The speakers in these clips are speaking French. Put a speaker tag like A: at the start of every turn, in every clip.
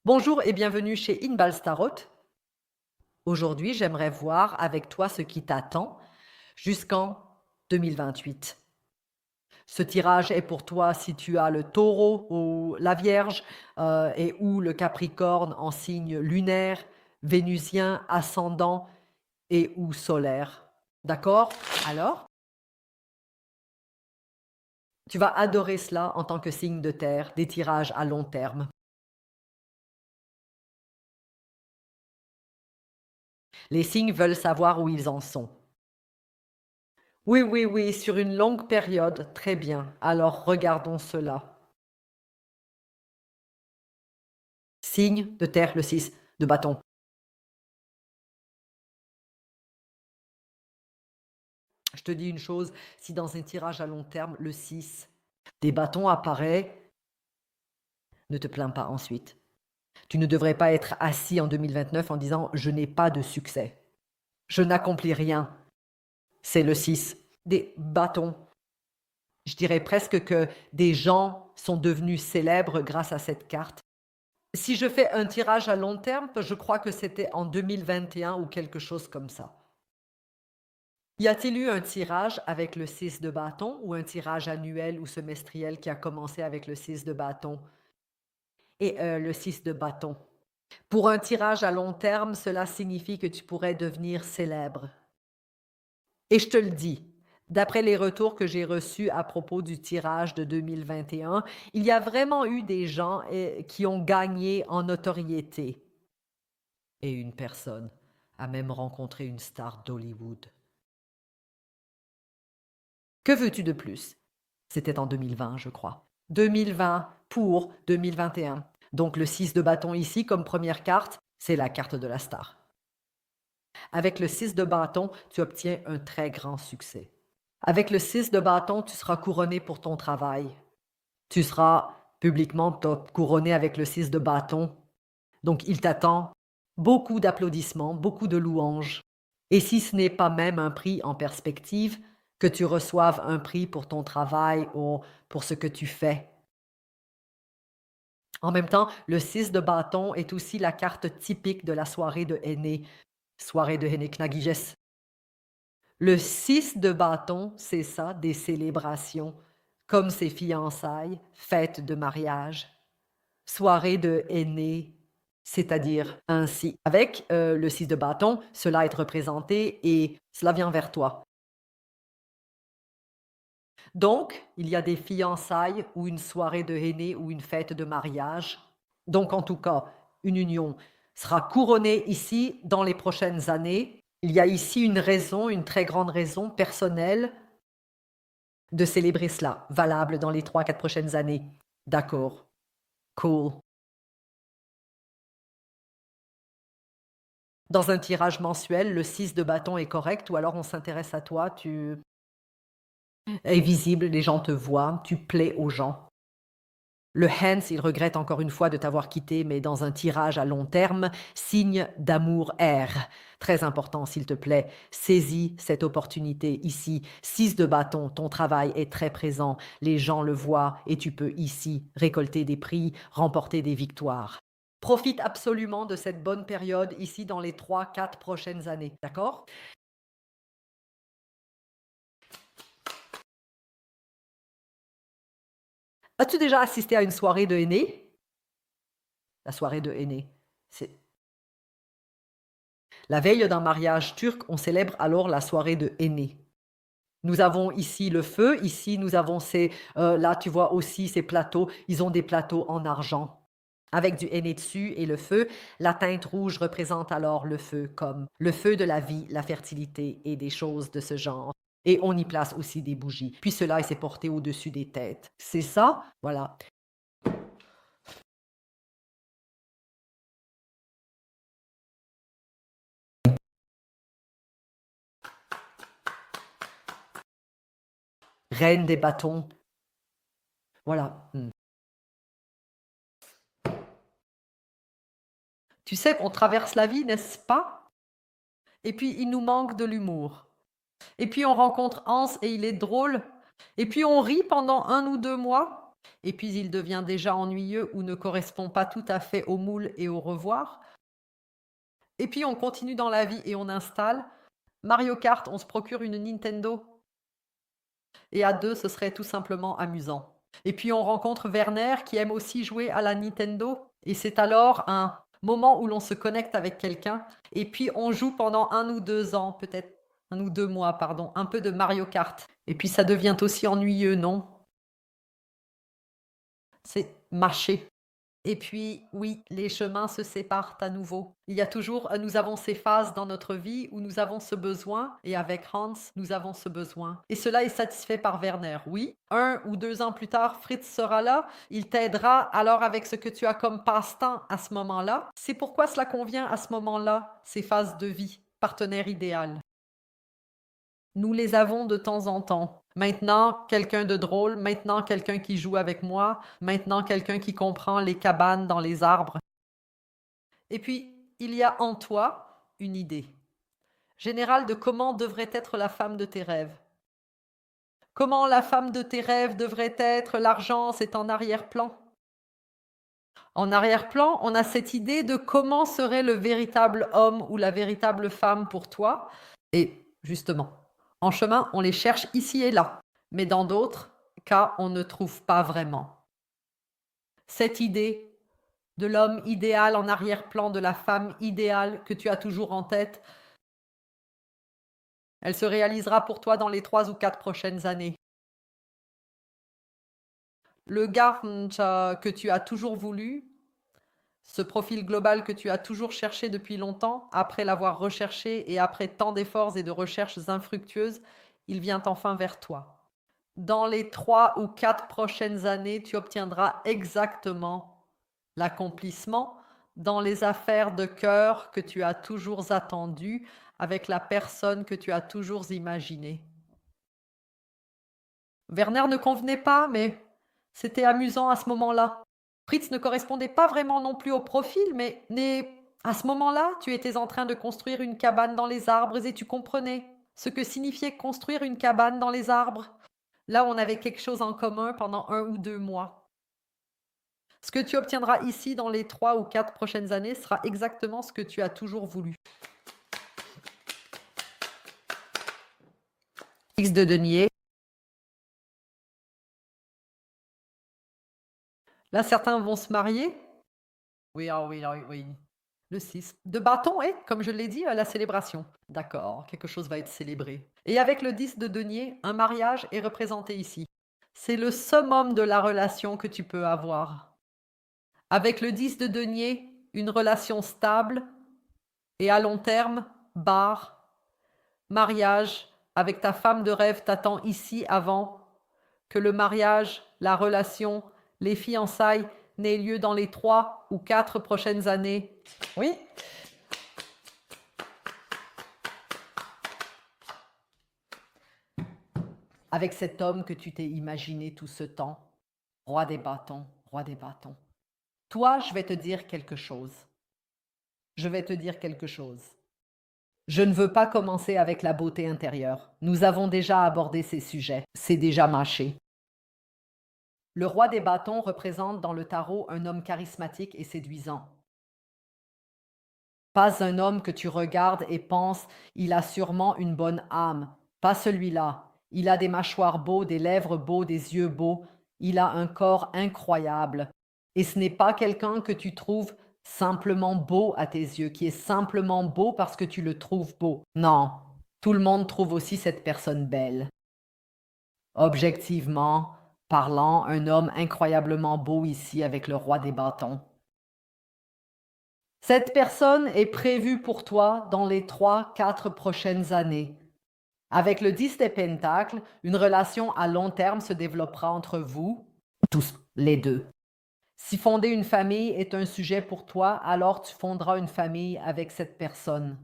A: Bonjour et bienvenue chez Inbal Tarot. Aujourd'hui, j'aimerais voir avec toi ce qui t'attend jusqu'en 2028. Ce tirage est pour toi si tu as le taureau ou la vierge et ou le capricorne en signe lunaire, vénusien, ascendant et ou solaire. D'accord? Alors, tu vas adorer cela en tant que signe de terre, des tirages à long terme. Les signes veulent savoir où ils en sont. Oui, oui, oui, sur une longue période, très bien. Alors regardons cela. Signe de terre, le 6 de bâton. Je te dis une chose, si dans un tirage à long terme, le 6 des bâtons apparaît, ne te plains pas ensuite. Tu ne devrais pas être assis en 2029 en disant je n'ai pas de succès. Je n'accomplis rien. C'est le 6 des bâtons. Je dirais presque que des gens sont devenus célèbres grâce à cette carte. Si je fais un tirage à long terme, je crois que c'était en 2021 ou quelque chose comme ça. Y a-t-il eu un tirage avec le 6 de bâton ou un tirage annuel ou semestriel qui a commencé avec le 6 de bâton et le 6 de bâton? Pour un tirage à long terme, cela signifie que tu pourrais devenir célèbre. Et je te le dis, d'après les retours que j'ai reçus à propos du tirage de 2021, il y a vraiment eu des gens qui ont gagné en notoriété. Et une personne a même rencontré une star d'Hollywood. Que veux-tu de plus? C'était en 2020, je crois. 2020 pour 2021. Donc le 6 de bâton ici, comme première carte, c'est la carte de la star. Avec le 6 de bâton, tu obtiens un très grand succès. Avec le 6 de bâton, tu seras couronné pour ton travail. Tu seras publiquement couronné avec le 6 de bâton. Donc il t'attend beaucoup d'applaudissements, beaucoup de louanges. Et si ce n'est pas même un prix en perspective, que tu reçoives un prix pour ton travail ou pour ce que tu fais. En même temps, le 6 de bâton est aussi la carte typique de la soirée de Henné, soirée de Henné Knagiges. Le 6 de bâton, c'est ça, des célébrations, comme ses fiançailles, fêtes de mariage, soirée de Henné, c'est-à-dire ainsi. Avec le 6 de bâton, cela est représenté et cela vient vers toi. Donc, il y a des fiançailles ou une soirée de henné ou une fête de mariage. Donc, en tout cas, une union sera couronnée ici dans les prochaines années. Il y a ici une raison, une très grande raison personnelle de célébrer cela, valable dans les 3-4 prochaines années. D'accord. Cool. Dans un tirage mensuel, le 6 de bâton est correct ou alors on s'intéresse à toi, tu es visible, les gens te voient, tu plais aux gens. Le Hans, il regrette encore une fois de t'avoir quitté, mais dans un tirage à long terme, signe d'amour R. Très important, s'il te plaît. Saisis cette opportunité ici. 6 de bâton, ton travail est très présent. Les gens le voient et tu peux ici récolter des prix, remporter des victoires. Profite absolument de cette bonne période ici dans les 3-4 prochaines années. D'accord? As-tu déjà assisté à une soirée de henné? La soirée de henné. C'est La veille d'un mariage turc, on célèbre alors la soirée de henné. Nous avons ici le feu, ici nous avons là tu vois aussi ces plateaux, ils ont des plateaux en argent avec du henné dessus et le feu. La teinte rouge représente alors le feu comme le feu de la vie, la fertilité et des choses de ce genre. Et on y place aussi des bougies. Puis cela, il s'est porté au-dessus des têtes. C'est ça, voilà. Reine des bâtons, voilà. Tu sais qu'on traverse la vie, n'est-ce pas? Et puis il nous manque de l'humour. Et puis on rencontre Hans et il est drôle. Et puis on rit pendant 1 ou 2 mois. et puis il devient déjà ennuyeux ou ne correspond pas tout à fait au moule et au revoir. Et puis on continue dans la vie et on installe Mario Kart, on se procure une Nintendo et à 2, ce serait tout simplement amusant. Et puis on rencontre Werner qui aime aussi jouer à la Nintendo et c'est alors un moment où l'on se connecte avec quelqu'un et puis on joue pendant 1 ou 2 ans, peut-être 1 ou 2 mois, pardon, un peu de Mario Kart. Et puis ça devient aussi ennuyeux, non? C'est mâché. Et puis, oui, les chemins se séparent à nouveau. Il y a toujours, nous avons ces phases dans notre vie où nous avons ce besoin, et avec Hans, nous avons ce besoin. Et cela est satisfait par Werner, oui. 1 ou 2 ans plus tard, Fritz sera là, il t'aidera alors avec ce que tu as comme passe-temps à ce moment-là. C'est pourquoi cela convient à ce moment-là, ces phases de vie, partenaire idéal. Nous les avons de temps en temps. Maintenant, quelqu'un de drôle, maintenant quelqu'un qui joue avec moi, maintenant quelqu'un qui comprend les cabanes dans les arbres. Et puis, il y a en toi une idée générale de comment devrait être la femme de tes rêves. Comment la femme de tes rêves devrait être, l'argent, c'est en arrière-plan. En arrière-plan, on a cette idée de comment serait le véritable homme ou la véritable femme pour toi. Et justement, en chemin, on les cherche ici et là. Mais dans d'autres cas, on ne trouve pas vraiment. Cette idée de l'homme idéal en arrière-plan, de la femme idéale que tu as toujours en tête, elle se réalisera pour toi dans les 3 ou 4 prochaines années. Le gars que tu as toujours voulu, ce profil global que tu as toujours cherché depuis longtemps, après l'avoir recherché et après tant d'efforts et de recherches infructueuses, il vient enfin vers toi. Dans les 3 ou 4 prochaines années, tu obtiendras exactement l'accomplissement dans les affaires de cœur que tu as toujours attendues avec la personne que tu as toujours imaginée. Werner ne convenait pas, mais c'était amusant à ce moment-là. Fritz ne correspondait pas vraiment non plus au profil, mais à ce moment-là, tu étais en train de construire une cabane dans les arbres et tu comprenais ce que signifiait construire une cabane dans les arbres. Là, on avait quelque chose en commun pendant 1 ou 2 mois. Ce que tu obtiendras ici dans les 3 ou 4 prochaines années sera exactement ce que tu as toujours voulu. X de denier. Là, certains vont se marier. Oui, ah oui, ah oui, oui. Le 6. De bâton est, comme je l'ai dit, la célébration. D'accord, quelque chose va être célébré. Et avec le 10 de denier, un mariage est représenté ici. C'est le summum de la relation que tu peux avoir. Avec le 10 de denier, une relation stable et à long terme, bar, mariage avec ta femme de rêve t'attend ici avant que le mariage, la relation, les fiançailles n'aient lieu dans les 3 ou 4 prochaines années. Oui. Avec cet homme que tu t'es imaginé tout ce temps, roi des bâtons, roi des bâtons. Toi, je vais te dire quelque chose. Je vais te dire quelque chose. Je ne veux pas commencer avec la beauté intérieure. Nous avons déjà abordé ces sujets. C'est déjà mâché. Le roi des bâtons représente dans le tarot un homme charismatique et séduisant. Pas un homme que tu regardes et penses, il a sûrement une bonne âme. Pas celui-là. Il a des mâchoires beaux, des lèvres beaux, des yeux beaux. Il a un corps incroyable. Et ce n'est pas quelqu'un que tu trouves simplement beau à tes yeux, qui est simplement beau parce que tu le trouves beau. Non, tout le monde trouve aussi cette personne belle. Objectivement parlant, un homme incroyablement beau ici avec le roi des bâtons. Cette personne est prévue pour toi dans les 3-4 prochaines années. Avec le 10 des pentacles, une relation à long terme se développera entre vous, tous les deux. Si fonder une famille est un sujet pour toi, alors tu fonderas une famille avec cette personne.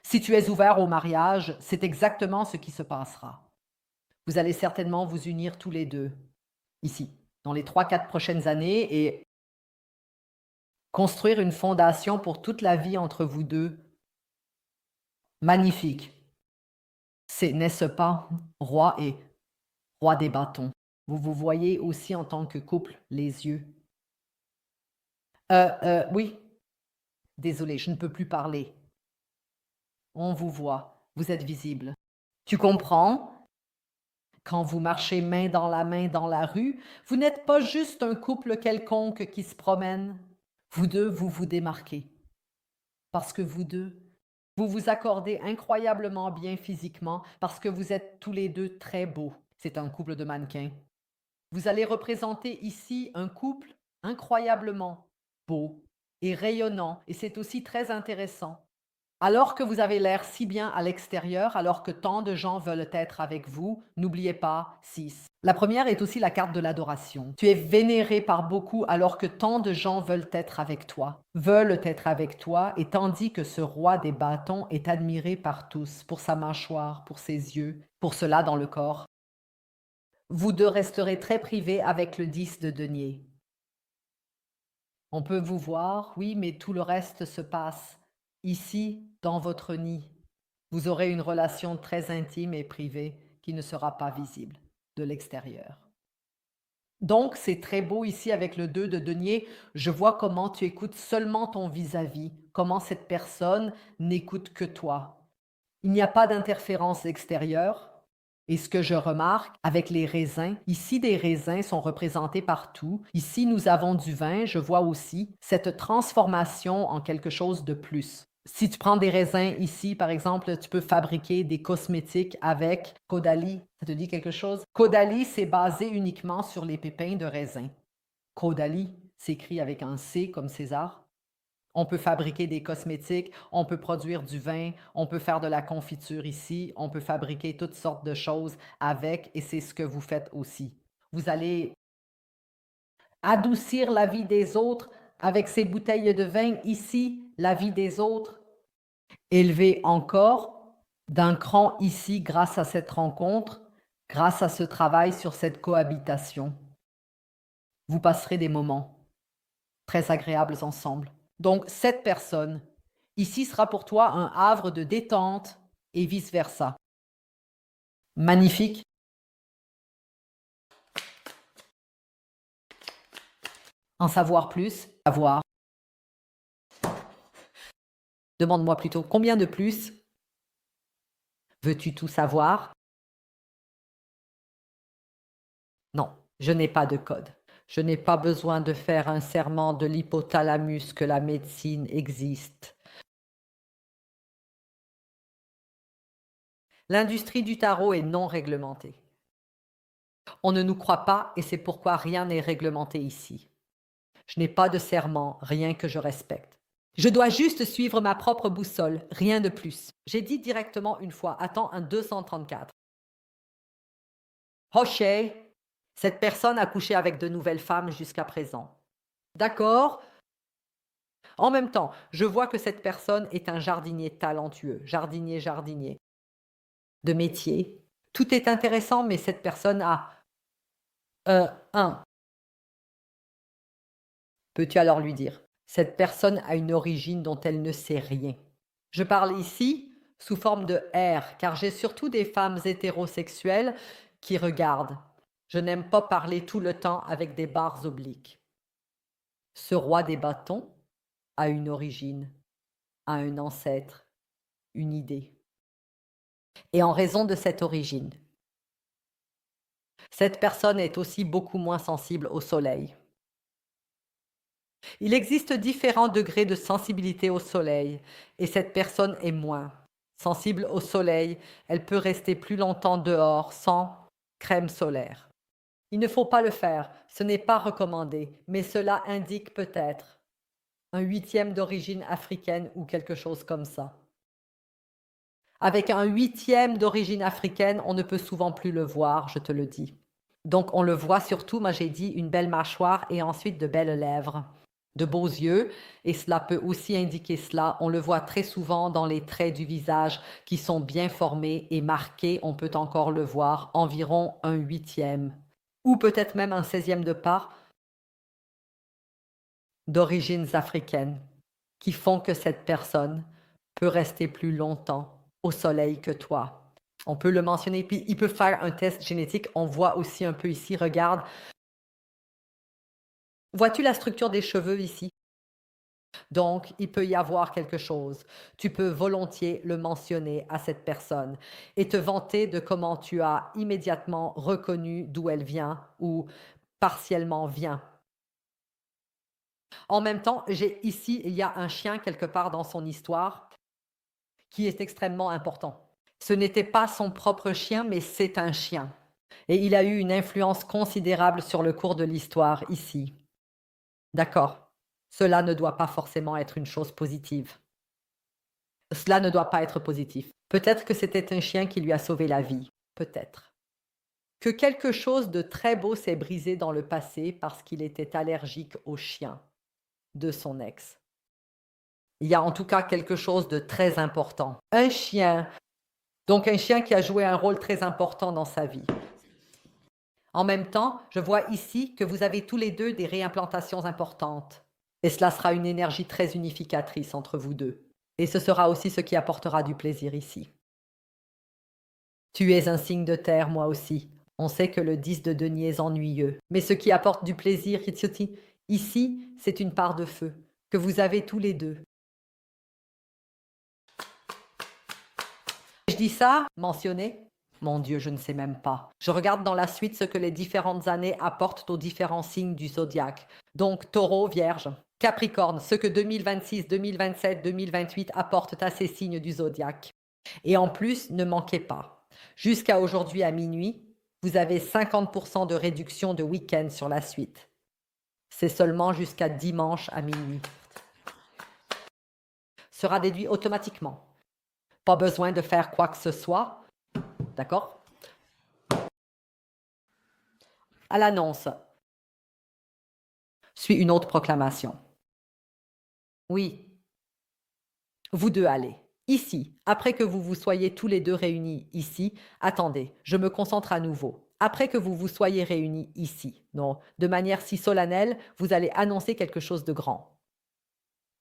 A: Si tu es ouvert au mariage, c'est exactement ce qui se passera. Vous allez certainement vous unir tous les deux, ici, dans les 3-4 prochaines années et construire une fondation pour toute la vie entre vous deux. Magnifique. C'est, n'est-ce pas, roi et roi des bâtons. Vous vous voyez aussi en tant que couple, les yeux. Oui, désolé, je ne peux plus parler. On vous voit, vous êtes visible. Tu comprends? Quand vous marchez main dans la rue, vous n'êtes pas juste un couple quelconque qui se promène. Vous deux, vous vous démarquez. Parce que vous deux, vous vous accordez incroyablement bien physiquement, parce que vous êtes tous les deux très beaux. C'est un couple de mannequins. Vous allez représenter ici un couple incroyablement beau et rayonnant, et c'est aussi très intéressant. Alors que vous avez l'air si bien à l'extérieur, alors que tant de gens veulent être avec vous, n'oubliez pas 6. La première est aussi la carte de l'adoration. Tu es vénéré par beaucoup alors que tant de gens veulent être avec toi, et tandis que ce roi des bâtons est admiré par tous pour sa mâchoire, pour ses yeux, pour cela dans le corps. Vous deux resterez très privés avec le 10 de denier. On peut vous voir, oui, mais tout le reste se passe ici, dans votre nid. Vous aurez une relation très intime et privée qui ne sera pas visible de l'extérieur. Donc, c'est très beau ici avec le 2 de denier. Je vois comment tu écoutes seulement ton vis-à-vis, comment cette personne n'écoute que toi. Il n'y a pas d'interférence extérieure. Et ce que je remarque avec les raisins, ici des raisins sont représentés partout. Ici nous avons du vin, je vois aussi cette transformation en quelque chose de plus. Si tu prends des raisins ici, par exemple, tu peux fabriquer des cosmétiques avec Caudalie. Ça te dit quelque chose? Caudalie, c'est basé uniquement sur les pépins de raisin. Caudalie s'écrit avec un C comme César. On peut fabriquer des cosmétiques, on peut produire du vin, on peut faire de la confiture ici, on peut fabriquer toutes sortes de choses avec, et c'est ce que vous faites aussi. Vous allez adoucir la vie des autres avec ces bouteilles de vin ici, la vie des autres. Élever encore d'un cran ici grâce à cette rencontre, grâce à ce travail sur cette cohabitation. Vous passerez des moments très agréables ensemble. Donc, cette personne, ici sera pour toi un havre de détente et vice-versa. Magnifique. En savoir plus, savoir. Demande-moi plutôt combien de plus veux-tu tout savoir? Non, je n'ai pas de code. Je n'ai pas besoin de faire un serment de l'hypothalamus que la médecine existe. L'industrie du tarot est non réglementée. On ne nous croit pas et c'est pourquoi rien n'est réglementé ici. Je n'ai pas de serment, rien que je respecte. Je dois juste suivre ma propre boussole, rien de plus. J'ai dit directement une fois, attends un 234. Hoché, cette personne a couché avec de nouvelles femmes jusqu'à présent. D'accord. En même temps, je vois que cette personne est un jardinier talentueux, jardinier, de métier. Tout est intéressant, mais cette personne a un. Peux-tu alors lui dire? Cette personne a une origine dont elle ne sait rien. Je parle ici sous forme de R, car j'ai surtout des femmes hétérosexuelles qui regardent. Je n'aime pas parler tout le temps avec des barres obliques. Ce roi des bâtons a une origine, a un ancêtre, une idée. Et en raison de cette origine, cette personne est aussi beaucoup moins sensible au soleil. Il existe différents degrés de sensibilité au soleil, et cette personne est moins sensible au soleil. Elle peut rester plus longtemps dehors sans crème solaire. Il ne faut pas le faire, ce n'est pas recommandé, mais cela indique peut-être un 8e d'origine africaine ou quelque chose comme ça. Avec un 8e d'origine africaine, on ne peut souvent plus le voir, je te le dis. Donc on le voit surtout, moi j'ai dit, une belle mâchoire et ensuite de belles lèvres, de beaux yeux, et cela peut aussi indiquer cela. On le voit très souvent dans les traits du visage qui sont bien formés et marqués, on peut encore le voir, environ un 8e, ou peut-être même un 16e de part, d'origines africaines, qui font que cette personne peut rester plus longtemps au soleil que toi. On peut le mentionner, puis il peut faire un test génétique. On voit aussi un peu ici, regarde. Vois-tu la structure des cheveux ici? Donc, il peut y avoir quelque chose. Tu peux volontiers le mentionner à cette personne et te vanter de comment tu as immédiatement reconnu d'où elle vient ou partiellement vient. En même temps, j'ai ici, il y a un chien quelque part dans son histoire qui est extrêmement important. Ce n'était pas son propre chien, mais c'est un chien. Et il a eu une influence considérable sur le cours de l'histoire ici. D'accord. Cela ne doit pas forcément être une chose positive. Cela ne doit pas être positif. Peut-être que c'était un chien qui lui a sauvé la vie. Peut-être. Que quelque chose de très beau s'est brisé dans le passé parce qu'il était allergique au chien de son ex. Il y a en tout cas quelque chose de très important. Un chien, donc un chien qui a joué un rôle très important dans sa vie. En même temps, je vois ici que vous avez tous les deux des réimplantations importantes. Et cela sera une énergie très unificatrice entre vous deux. Et ce sera aussi ce qui apportera du plaisir ici. Tu es un signe de terre, moi aussi. On sait que le 10 de denier est ennuyeux. Mais ce qui apporte du plaisir, Hitsuti, ici, c'est une part de feu, que vous avez tous les deux. Je dis ça, mentionné. Mon Dieu, je ne sais même pas. Je regarde dans la suite ce que les différentes années apportent aux différents signes du zodiaque. Donc, Taureau, Vierge, Capricorne, ce que 2026, 2027, 2028 apportent à ces signes du zodiaque. Et en plus, ne manquez pas. Jusqu'à aujourd'hui à minuit, vous avez 50% de réduction de week-end sur la suite. C'est seulement jusqu'à dimanche à minuit. Sera déduit automatiquement. Pas besoin de faire quoi que ce soit. D'accord? À l'annonce, suit une autre proclamation. Oui, vous deux allez. Ici, après que vous vous soyez tous les deux réunis ici, attendez, je me concentre à nouveau. Après que vous vous soyez réunis ici, non, de manière si solennelle, vous allez annoncer quelque chose de grand.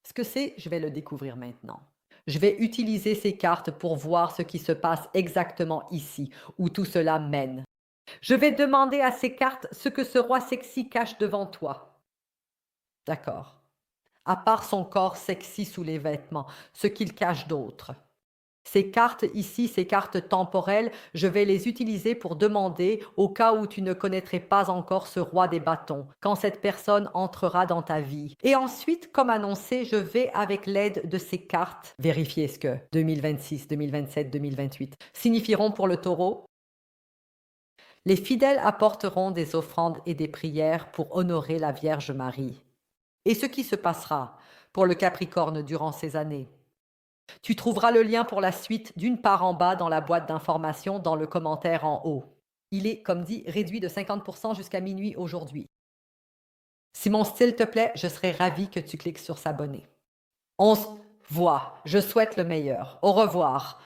A: Ce que c'est, je vais le découvrir maintenant. Je vais utiliser ces cartes pour voir ce qui se passe exactement ici, où tout cela mène. Je vais demander à ces cartes ce que ce roi sexy cache devant toi. D'accord. À part son corps sexy sous les vêtements, ce qu'il cache d'autre. Ces cartes ici, ces cartes temporelles, je vais les utiliser pour demander, au cas où tu ne connaîtrais pas encore ce roi des bâtons, quand cette personne entrera dans ta vie. Et ensuite, comme annoncé, je vais, avec l'aide de ces cartes, vérifier ce que 2026, 2027, 2028 signifieront pour le taureau. Les fidèles apporteront des offrandes et des prières pour honorer la Vierge Marie. Et ce qui se passera pour le Capricorne durant ces années. Tu trouveras le lien pour la suite d'une part en bas dans la boîte d'informations dans le commentaire en haut. Il est, comme dit, réduit de 50% jusqu'à minuit aujourd'hui. Si mon style te plaît, je serais ravie que tu cliques sur s'abonner. On se voit. Je souhaite le meilleur. Au revoir.